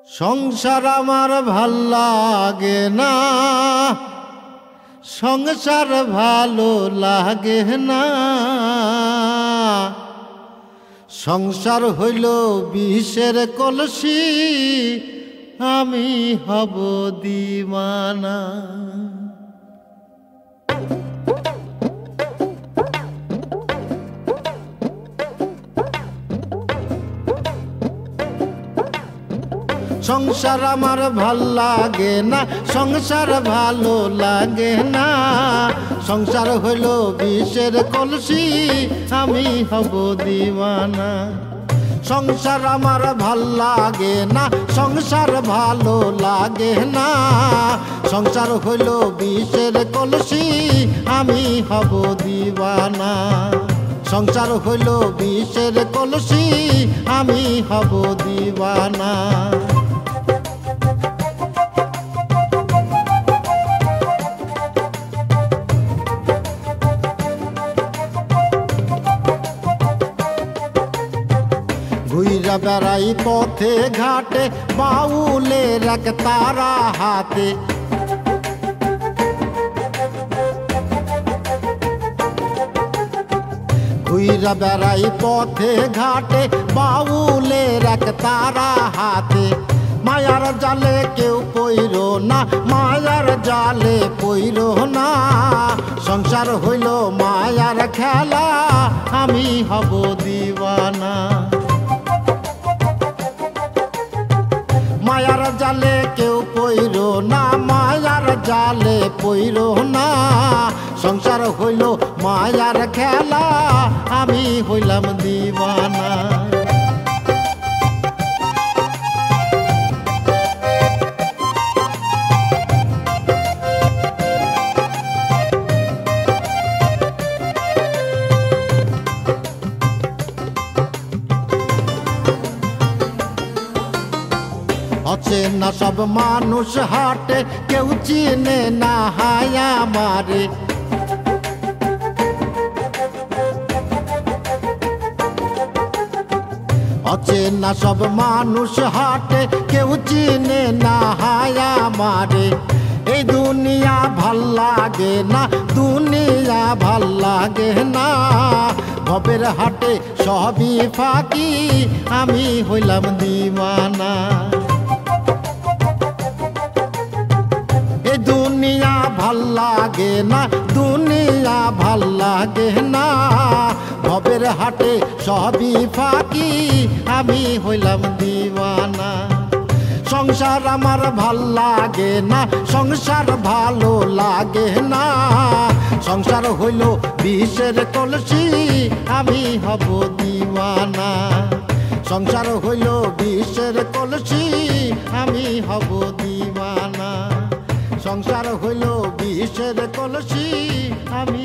সংসার আমার ভাল লাগে না, সংসার ভালো লাগে না। সংসার হইল বিষের কলসি, আমি হব দিওয়ানা। সংসার আমার ভাল লাগে না, সংসার ভালো লাগে না। সংসার হইল বিষের কলসি, আমি হব দিওয়ানা। সংসার আমার ভাল লাগে না, সংসার ভালো লাগে না। সংসার হইল বিষের কলসি, আমি হব দিওয়ানা। সংসার হইল বিষের কলসি, আমি হব দিওয়ানা। ঘুইরা বেড়াই পথে ঘাটে, বাউলের এক তারা হাতে। ঘুইরা বেড়াই পথে ঘাটে, বাউলের এক তারা হাতে। মায়ার জালে কেউ পইর না, মায়ার জালে পইর না। সংসার হইল মায়ার খেলা, আমি হব দিওয়ানা। মায়ার জালে কেউ পইর না, মায়ার জালে পইর না। সংসার হইল মায়ার খেলা, আমি হইলাম দিওয়ানা। অচেনা সব মানুষ হাটে, কেউ চিনে না হায়া মারে। অচেনা সব মানুষ হাটে, কেউ চিনে না হায়া মারে। এই দুনিয়া ভাল লাগে না, দুনিয়া ভাল লাগে না। ভবের হাটে সবই ফাঁকি, আমি হইলাম দিওয়ানা। এই দুনিয়া ভাল লাগে না, দুনিয়া ভাল লাগে না। ভবের হাটে সবই ফাঁকি, আমি হইলাম দিওয়ানা। সংসার আমার ভাল লাগে না, সংসার ভালো লাগে না। সংসার হইল বিষের কলসি, আমি হব দিওয়ানা। সংসার হইল বিষের কলসি, আমি হব দিওয়ানা। সংসার হইল বিষের কলসি, আমি